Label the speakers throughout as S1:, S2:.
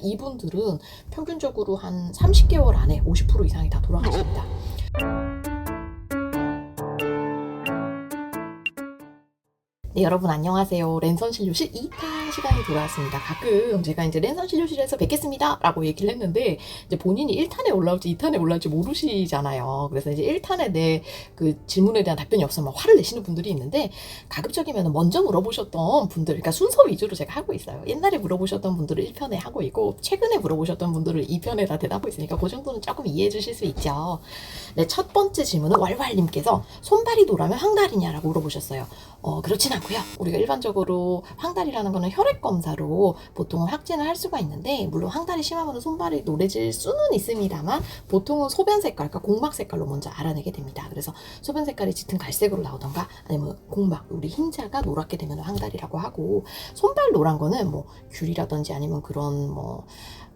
S1: 이분들은 평균적으로 한 30개월 안에 50% 이상이 다 돌아가십니다. 네, 여러분 안녕하세요. 랜선 진료실 2타 시간이 돌아왔습니다. 가끔 제가 이제 랜선 진료실에서 뵙겠습니다 라고 얘기를 했는데 이제 본인이 1탄에 올라올지 2탄에 올라올지 모르시잖아요. 그래서 이제 1탄에 내 그 질문에 대한 답변이 없으면 화를 내시는 분들이 있는데, 가급적이면 먼저 물어보셨던 분들, 그러니까 순서 위주로 제가 하고 있어요. 옛날에 물어보셨던 분들을 1편에 하고 있고, 최근에 물어보셨던 분들을 2편에 다 대답하고 있으니까 그 정도는 조금 이해해 주실 수 있죠. 네, 첫 번째 질문은 왈왈님께서 손발이 노라면 황달이냐라고 물어보셨어요. 그렇진 않고요. 우리가 일반적으로 황달이라는 거는 혈액 검사로 보통 확진을 할 수가 있는데, 물론 황달이 심하면 손발이 노래질 수는 있습니다만 보통은 소변 색깔, 그러니까 공막 색깔로 먼저 알아내게 됩니다. 그래서 소변 색깔이 짙은 갈색으로 나오던가 아니면 공막, 우리 흰자가 노랗게 되면 황달이라고 하고, 손발 노란 거는 뭐 귤이라든지 아니면 그런 뭐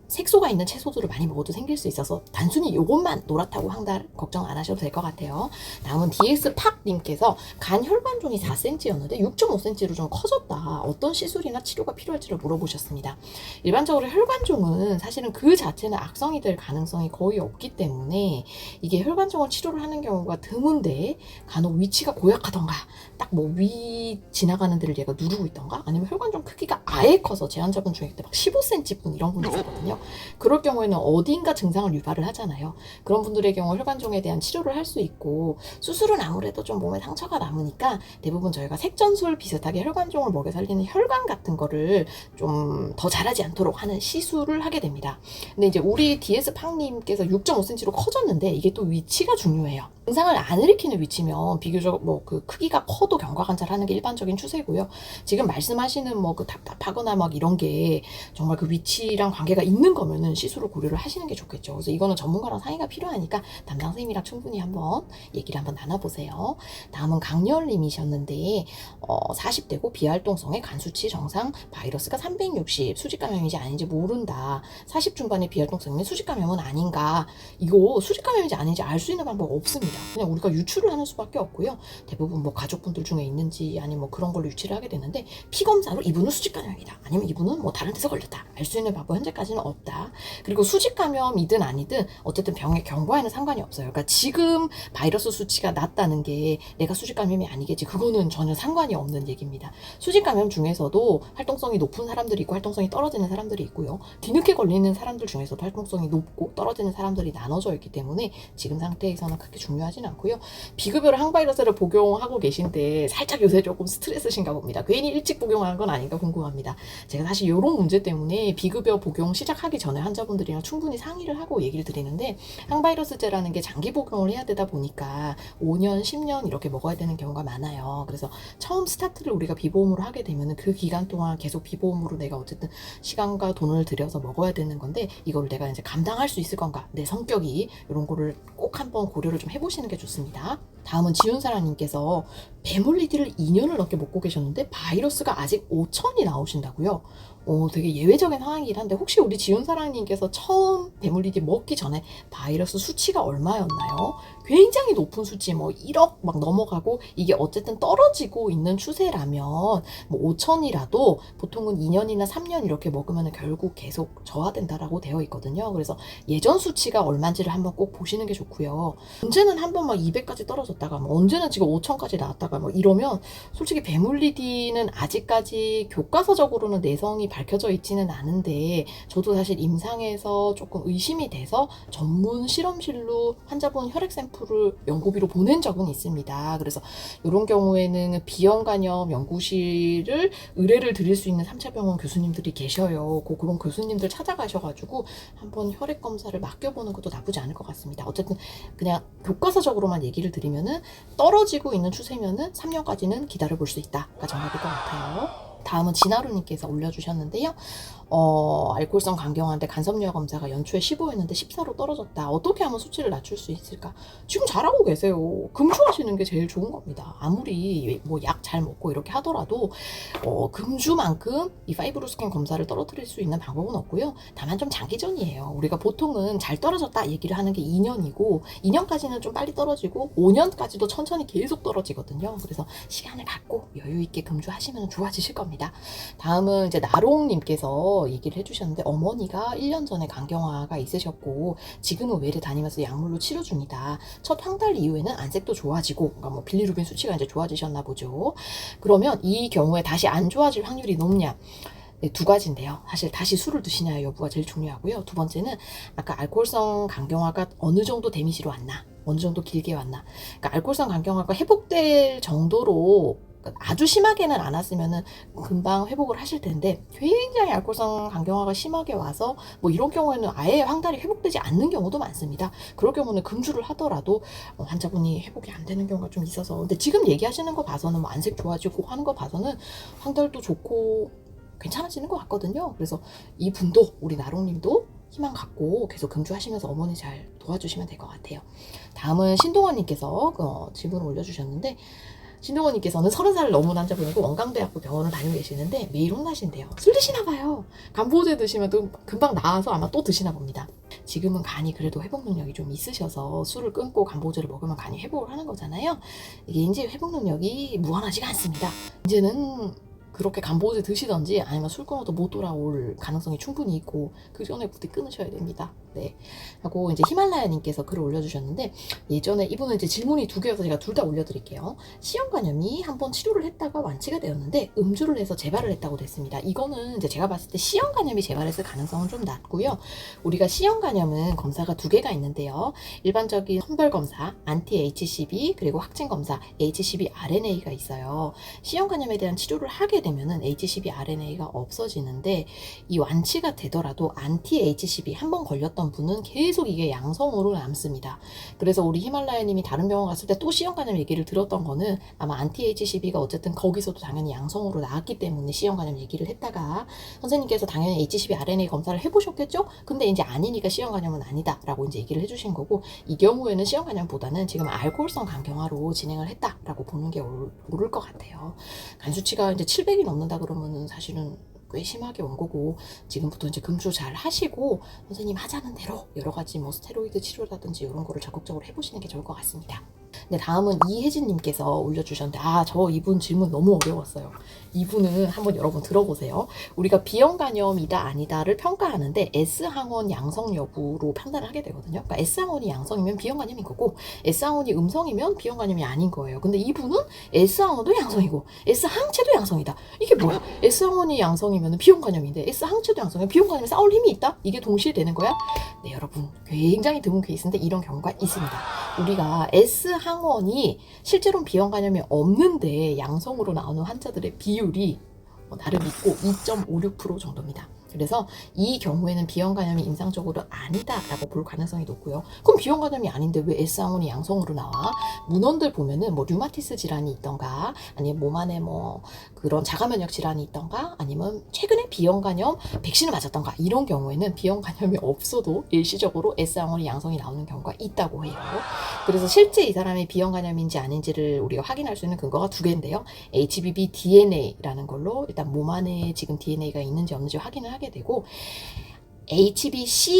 S1: 색소가 있는 채소들을 많이 먹어도 생길 수 있어서 단순히 이것만 노랗다고 황달 걱정 안 하셔도 될 것 같아요. 다음은 DS팍님께서 간 혈관종이 4cm였는데 6.5cm로 좀 커졌다. 어떤 시술이나 치료가 필요할지를 물어보셨습니다. 일반적으로 혈관종은 사실은 그 자체는 악성이 될 가능성이 거의 없기 때문에 이게 혈관종을 치료를 하는 경우가 드문데, 간혹 위치가 고약하던가 딱 뭐 위 지나가는 데를 얘가 누르고 있던가 아니면 혈관종 크기가 아예 커서 제 환자분 중에 그때 막 15cm 분 이런 분이 있었거든요. 그럴 경우에는 어딘가 증상을 유발을 하잖아요. 그런 분들의 경우 혈관종에 대한 치료를 할 수 있고, 수술은 아무래도 좀 몸에 상처가 남으니까 대부분 저희가 색전술 비슷하게 혈관종을 먹여 살리는 혈관 같은 거를 좀 더 자라지 않도록 하는 시술을 하게 됩니다. 근데 이제 우리 DS팍님께서 6.5cm로 커졌는데 이게 또 위치가 중요해요. 증상을 안 일으키는 위치면 비교적 뭐 그 크기가 커도 경과관찰 하는 게 일반적인 추세고요. 지금 말씀하시는 뭐 그 답답하거나 막 이런 게 정말 그 위치랑 관계가 있는 거면은 시술을 고려를 하시는 게 좋겠죠. 그래서 이거는 전문가랑 상의가 필요하니까 담당 선생님이랑 충분히 한번 얘기를 한번 나눠보세요. 다음은 강렬님이셨는데 40대고 비활동성에 간수치 정상, 바이러스가 360, 수직감염인지 아닌지 모른다. 40 중반의 비활동성이면 수직감염은 아닌가. 이거 수직감염인지 아닌지 알 수 있는 방법 없습니다. 그냥 우리가 유추를 하는 수밖에 없고요. 대부분 뭐 가족분들 중에 있는지 아니면 뭐 그런 걸로 유치를 하게 되는데, 피검사로 이분은 수직감염이다 아니면 이분은 뭐 다른 데서 걸렸다 알 수 있는 방법 현재까지는 없다. 그리고 수직감염이든 아니든 어쨌든 병의 경과에는 상관이 없어요. 그러니까 지금 바이러스 수치가 낮다는 게 내가 수직감염이 아니겠지, 그거는 전혀 상관이 없는 얘기입니다. 수직감염 중에서도 활동성이 높은 사람들이 있고 활동성이 떨어지는 사람들이 있고요. 뒤늦게 걸리는 사람들 중에서도 활동성이 높고 떨어지는 사람들이 나눠져 있기 때문에 지금 상태에서는 그렇게 중요하진 않고요. 비급여로 항바이러스를 복용하고 계신데 살짝 요새 조금 스트레스신가 봅니다. 괜히 일찍 복용하는 건 아닌가 궁금합니다. 제가 사실 이런 문제 때문에 비급여 복용 시작하기 전에 환자분들이랑 충분히 상의를 하고 얘기를 드리는데, 항바이러스제라는 게 장기 복용을 해야 되다 보니까 5년, 10년 이렇게 먹어야 되는 경우가 많아요. 그래서 처음 스타트를 우리가 비보험으로 하게 되면 그 기간 동안 계속 비보험으로 내가 어쨌든 시간과 돈을 들여서 먹어야 되는 건데, 이걸 내가 이제 감당할 수 있을 건가, 내 성격이, 이런 거를 꼭 한번 고려를 좀 해보시는 게 좋습니다. 다음은 지윤사랑님께서 배멀리디를 2년을 넘게 먹고 계셨는데 바이러스가 아직 5천이 나오신다고요? 되게 예외적인 상황이긴 한데, 혹시 우리 지윤사랑님께서 처음 배멀리디 먹기 전에 바이러스 수치가 얼마였나요? 굉장히 높은 수치, 뭐 1억 막 넘어가고, 이게 어쨌든 떨어지고 있는 추세라면 뭐 5천이라도 보통은 2년이나 3년 이렇게 먹으면 결국 계속 저하된다라고 되어 있거든요. 그래서 예전 수치가 얼마인지를 한번 꼭 보시는 게 좋고요. 언제는 한번 막 200까지 떨어졌다가 뭐 언제는 지금 5천까지 나왔다가 뭐 이러면 솔직히 배물리디는 아직까지 교과서적으로는 내성이 밝혀져 있지는 않은데, 저도 사실 임상에서 조금 의심이 돼서 전문 실험실로 환자분 혈액 샘플을 연구비로 보낸 적은 있습니다. 그래서 이런 경우에는 비형간염 연구실을 의뢰를 드릴 수 있는 3차 병원 교수님들이 계셔요. 그런 교수님들 찾아가셔가지고 한번 혈액 검사를 맡겨보는 것도 나쁘지 않을 것 같습니다. 어쨌든 그냥 교과서적으로만 얘기를 드리면은 떨어지고 있는 추세면은 3년까지는 기다려볼 수 있다가 정답일 것 같아요. 다음은 진하루님께서 올려주셨는데요. 알코올성 간경화인데 간섭녀 검사가 연초에 15였는데 14로 떨어졌다. 어떻게 하면 수치를 낮출 수 있을까? 지금 잘하고 계세요. 금주하시는 게 제일 좋은 겁니다. 아무리 뭐 약 잘 먹고 이렇게 하더라도 금주만큼 이 파이브로스캔 검사를 떨어뜨릴 수 있는 방법은 없고요. 다만 좀 장기전이에요. 우리가 보통은 잘 떨어졌다 얘기를 하는 게 2년이고, 2년까지는 좀 빨리 떨어지고 5년까지도 천천히 계속 떨어지거든요. 그래서 시간을 갖고 여유 있게 금주하시면 좋아지실 겁니다. 다음은 이제 나롱님께서 님께서 얘기를 해주셨는데 어머니가 1년 전에 간경화가 있으셨고 지금은 외래 다니면서 약물로 치료 중이다. 첫 황달 이후에는 안색도 좋아지고 그러니까 뭐 빌리루빈 수치가 이제 좋아지셨나 보죠. 그러면 이 경우에 다시 안 좋아질 확률이 높냐? 네, 두 가지인데요. 사실 다시 술을 드시냐 여부가 제일 중요하고요. 두 번째는 아까 알코올성 간경화가 어느 정도 데미지로 왔나, 어느 정도 길게 왔나. 그러니까 알코올성 간경화가 회복될 정도로 아주 심하게는 안 왔으면은 금방 회복을 하실 텐데 굉장히 알코올성 간경화가 심하게 와서 뭐 이런 경우에는 아예 황달이 회복되지 않는 경우도 많습니다. 그럴 경우는 금주를 하더라도 환자분이 회복이 안 되는 경우가 좀 있어서 근데 지금 얘기하시는 거 봐서는 뭐 안색 좋아지고 하는 거 봐서는 황달도 좋고 괜찮아지는 것 같거든요. 그래서 이분도 우리 나롱님도 희망 갖고 계속 금주하시면서 어머니 잘 도와주시면 될 것 같아요. 다음은 신동원님께서 질문을 올려주셨는데 신동원님께서는 30살 넘은 환자분이고 원광대학교 병원을 다니고 계시는데 매일 혼나신대요. 술 드시나 봐요. 간보제 드시면 또 금방 나아서 아마 또 드시나 봅니다. 지금은 간이 그래도 회복 능력이 좀 있으셔서 술을 끊고 간보제를 먹으면 간이 회복을 하는 거잖아요. 이게 이제 회복 능력이 무한하지가 않습니다. 이제는 그렇게 간보제 드시던지 아니면 술 끊어도 못 돌아올 가능성이 충분히 있고 그 전에 부디 끊으셔야 됩니다. 네. 하고 이제 히말라야님께서 글을 올려주셨는데 예전에 이분은 이제 질문이 두 개여서 제가 둘 다 올려드릴게요. C형간염이 한번 치료를 했다가 완치가 되었는데 음주를 해서 재발을 했다고 됐습니다. 이거는 이제 제가 봤을 때 C형간염이 재발했을 가능성은 좀 낮고요. 우리가 C형간염은 검사가 두 개가 있는데요. 일반적인 선별 검사 안티-HCV 그리고 확진 검사 HCV RNA가 있어요. C형간염에 대한 치료를 하게 되면은 HCV RNA가 없어지는데 이 완치가 되더라도 안티-HCV 한번 걸렸던 분은 계속 이게 양성으로 남습니다. 그래서 우리 히말라야님이 다른 병원 갔을 때 또 C형간염 얘기를 들었던 거는 아마 안티-HCV가 어쨌든 거기서도 당연히 양성으로 나왔기 때문에 C형간염 얘기를 했다가 선생님께서 당연히 HCV RNA 검사를 해보셨겠죠? 근데 이제 아니니까 C형간염은 아니다 라고 이제 얘기를 해주신 거고 이 경우에는 C형간염보다는 지금 알코올성 간경화로 진행을 했다라고 보는 게 옳을 것 같아요. 간 수치가 이제 700이 넘는다 그러면은 사실은 꽤 심하게 온 거고 지금부터 이제 금주 잘 하시고 선생님 하자는 대로 여러 가지 뭐 스테로이드 치료라든지 이런 거를 적극적으로 해보시는 게 좋을 것 같습니다. 네, 다음은 이혜진님께서 올려주셨는데 저 이분 질문 너무 어려웠어요. 이분은 한번 여러분 들어보세요. 우리가 비형간염이다 아니다를 평가하는데 S항원 양성 여부로 판단을 하게 되거든요. 그러니까 S항원이 양성이면 비형간염인 거고 S항원이 음성이면 비형간염이 아닌 거예요. 근데 이분은 S항원도 양성이고 S항체도 양성이다. 이게 뭐야? S항원이 양성이면 비형간염인데 S항체도 양성이면 비형간염에 싸울 힘이 있다? 이게 동시에 되는 거야? 네, 여러분 굉장히 드문 케이스인데 이런 경우가 있습니다. 우리가 S항원이 실제로는 비형간염이 없는데 양성으로 나오는 환자들의 비율이 나름 있고 2.56% 정도입니다. 그래서 이 경우에는 비형간염이 임상적으로 아니다라고 볼 가능성이 높고요. 그럼 비형간염이 아닌데 왜 S항원이 양성으로 나와? 문헌들 보면은 뭐 류마티스 질환이 있던가 아니면 몸 안에 뭐 그런 자가면역 질환이 있던가 아니면 최근에 비형간염 백신을 맞았던가 이런 경우에는 비형간염이 없어도 일시적으로 S항원이 양성이 나오는 경우가 있다고 해요. 그래서 실제 이 사람이 비형간염인지 아닌지를 우리가 확인할 수 있는 근거가 두 개인데요. HBV DNA라는 걸로 일단 몸 안에 지금 DNA가 있는지 없는지 확인을 하게 되고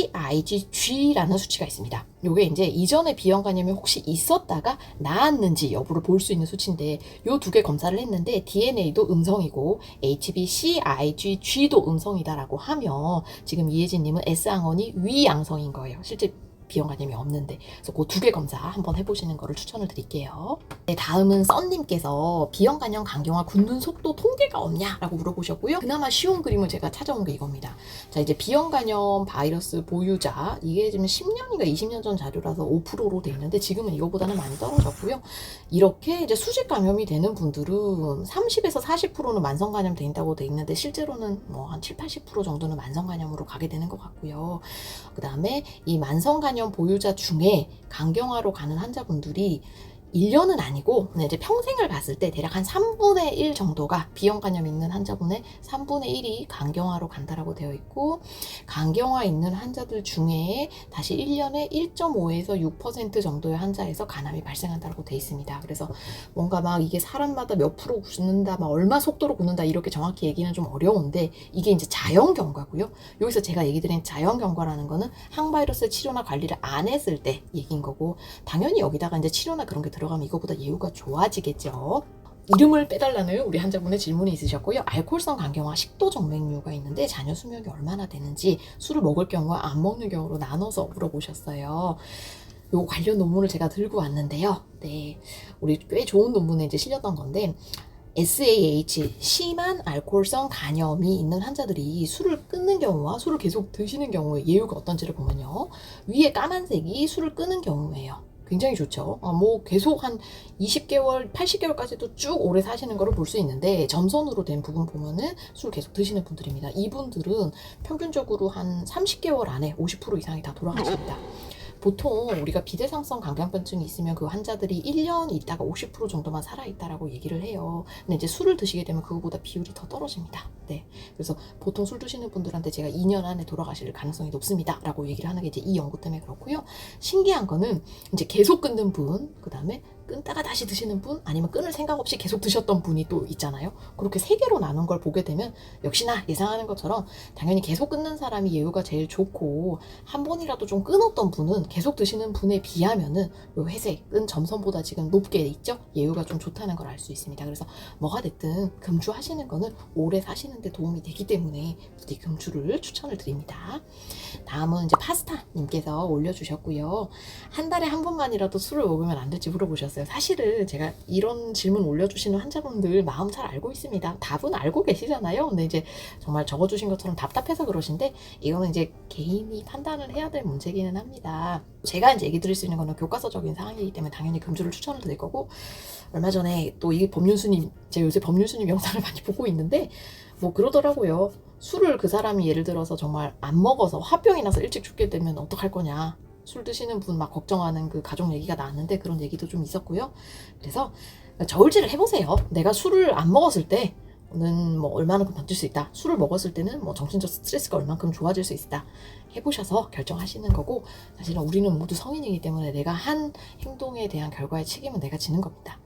S1: HBCIgG라는 수치가 있습니다. 요게 이제 이전에 비형간염이 혹시 있었다가 나았는지 여부를 볼 수 있는 수치인데 요 두 개 검사를 했는데 DNA도 음성이고 HBCIgG도 음성이다라고 하면 지금 이혜진님은 S항원이 위양성인 거예요. 실제 비형간염이 없는데 그래서 그 두 개 검사 한번 해보시는 거를 추천을 드릴게요. 네, 다음은 썬님께서 비형간염 간경화 굳는 속도 통계가 없냐라고 물어보셨고요. 그나마 쉬운 그림을 제가 찾아온 게 이겁니다. 자, 이제 비형간염 바이러스 보유자 이게 지금 10년인가 20년 전 자료라서 5%로 돼 있는데 지금은 이거보다는 많이 떨어졌고요. 이렇게 이제 수직 감염이 되는 분들은 30에서 40%는 만성 감염 돼 있다고 돼 있는데 실제로는 뭐 한 7, 80% 정도는 만성 감염으로 가게 되는 것 같고요. 그 다음에 이 만성 감염 보유자 중에 간경화로 가는 환자분들이 1년은 아니고 이제 평생을 봤을 때 대략 한 3분의 1 정도가 비형간염 있는 환자분의 3분의 1이 간경화로 간다라고 되어 있고 간경화 있는 환자들 중에 다시 1년에 1.5에서 6% 정도의 환자에서 간암이 발생한다고 되어 있습니다. 그래서 뭔가 막 이게 사람마다 몇 프로 굳는다, 막 얼마 속도로 굳는다 이렇게 정확히 얘기는 좀 어려운데 이게 이제 자연 경과고요. 여기서 제가 얘기 드린 자연 경과라는 거는 항바이러스 치료나 관리를 안 했을 때 얘기인 거고 당연히 여기다가 이제 치료나 그런 게 들어가면 이거보다 예후가 좋아지겠죠. 이름을 빼달라는 우리 환자분의 질문이 있으셨고요. 알코올성 간경화 식도 정맥류가 있는데 자녀 수명이 얼마나 되는지, 술을 먹을 경우와 안 먹는 경우로 나눠서 물어보셨어요. 요 관련 논문을 제가 들고 왔는데요. 네, 우리 꽤 좋은 논문에 이제 실렸던 건데, SAH, 심한 알코올성 간염이 있는 환자들이 술을 끊는 경우와 술을 계속 드시는 경우의 예후가 어떤지를 보면요. 위에 까만색이 술을 끊는 경우예요. 굉장히 좋죠. 뭐 계속 한 20개월, 80개월까지도 쭉 오래 사시는 거를 볼 수 있는데, 점선으로 된 부분 보면은 술 계속 드시는 분들입니다. 이분들은 평균적으로 한 30개월 안에 50% 이상이 다 돌아가십니다. 보통 우리가 비대상성 간경변증이 있으면 그 환자들이 1년 있다가 50% 정도만 살아있다라고 얘기를 해요. 근데 이제 술을 드시게 되면 그거보다 비율이 더 떨어집니다. 네. 그래서 보통 술 드시는 분들한테 제가 2년 안에 돌아가실 가능성이 높습니다. 라고 얘기를 하는 게 이제 이 연구 때문에 그렇고요. 신기한 거는 이제 계속 끊는 분, 그 다음에 끊다가 다시 드시는 분, 아니면 끊을 생각 없이 계속 드셨던 분이 또 있잖아요. 그렇게 세 개로 나눈 걸 보게 되면 역시나 예상하는 것처럼 당연히 계속 끊는 사람이 예후가 제일 좋고, 한 번이라도 좀 끊었던 분은 계속 드시는 분에 비하면은 요 회색 끈 점선보다 지금 높게 있죠. 예후가 좀 좋다는 걸 알 수 있습니다. 그래서 뭐가 됐든 금주하시는 거는 오래 사시는데 도움이 되기 때문에 부디 금주를 추천을 드립니다. 다음은 이제 파스타님께서 올려주셨고요. 한 달에 한 번만이라도 술을 먹으면 안 될지 물어보셨어요. 사실은 제가 이런 질문 올려주시는 환자분들 마음 잘 알고 있습니다. 답은 알고 계시잖아요. 근데 이제 정말 적어주신 것처럼 답답해서 그러신데, 이거는 이제 개인이 판단을 해야 될 문제기는 합니다. 제가 이제 얘기 드릴 수 있는 거는 교과서적인 상황이기 때문에 당연히 금주를 추천을 드릴 거고, 얼마 전에 또 이 법률스님, 제가 요새 법률스님 영상을 많이 보고 있는데 뭐 그러더라고요. 술을 그 사람이 예를 들어서 정말 안 먹어서 화병이 나서 일찍 죽게 되면 어떡할 거냐, 술 드시는 분 막 걱정하는 그 가족 얘기가 나왔는데 그런 얘기도 좀 있었고요. 그래서 저울질을 해보세요. 내가 술을 안 먹었을 때는 뭐 얼마만큼 버틸 수 있다, 술을 먹었을 때는 뭐 정신적 스트레스가 얼만큼 좋아질 수 있다, 해보셔서 결정하시는 거고, 사실은 우리는 모두 성인이기 때문에 내가 한 행동에 대한 결과의 책임은 내가 지는 겁니다.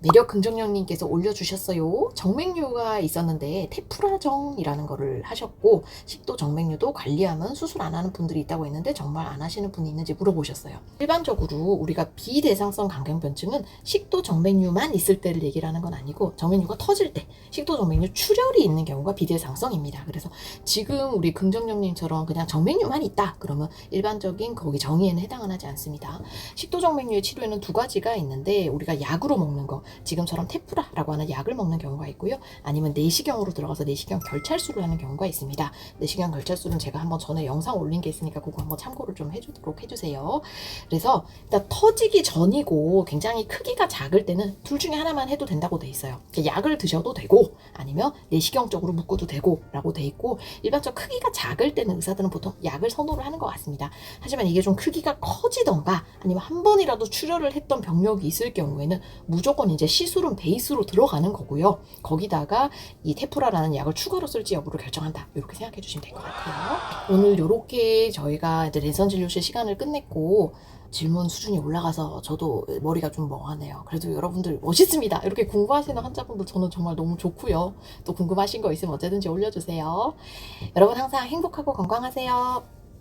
S1: 매력 긍정형님께서 올려주셨어요. 정맥류가 있었는데 테프라정이라는 거를 하셨고, 식도 정맥류도 관리하면 수술 안 하는 분들이 있다고 했는데 정말 안 하시는 분이 있는지 물어보셨어요. 일반적으로 우리가 비대상성 간경변증은 식도 정맥류만 있을 때를 얘기를 하는 건 아니고, 정맥류가 터질 때 식도 정맥류 출혈이 있는 경우가 비대상성입니다. 그래서 지금 우리 긍정형님처럼 그냥 정맥류만 있다 그러면 일반적인 거기 정의에는 해당은 하지 않습니다. 식도 정맥류의 치료에는 두 가지가 있는데, 우리가 약으로 먹는 거, 지금처럼 테프라라고 하는 약을 먹는 경우가 있고요. 아니면 내시경으로 들어가서 내시경 결찰술을 하는 경우가 있습니다. 내시경 결찰술은 제가 한번 전에 영상 올린 게 있으니까 그거 한번 참고를 좀 해주도록 해주세요. 그래서 일단 터지기 전이고 굉장히 크기가 작을 때는 둘 중에 하나만 해도 된다고 돼 있어요. 약을 드셔도 되고 아니면 내시경 쪽으로 묶어도 되고 라고 돼 있고, 일반적으로 크기가 작을 때는 의사들은 보통 약을 선호를 하는 것 같습니다. 하지만 이게 좀 크기가 커지던가 아니면 한 번이라도 출혈을 했던 병력이 있을 경우에는 무조건 이제 시술은 베이스로 들어가는 거고요. 거기다가 이 테프라라는 약을 추가로 쓸지 여부를 결정한다, 이렇게 생각해 주시면 될 것 같아요. 오늘 이렇게 저희가 이제 랜선 진료실 시간을 끝냈고, 질문 수준이 올라가서 저도 머리가 좀 멍하네요. 그래도 여러분들 멋있습니다. 이렇게 궁금하시는 환자분들 저는 정말 너무 좋고요. 또 궁금하신 거 있으면 언제든지 올려주세요. 여러분 항상 행복하고 건강하세요.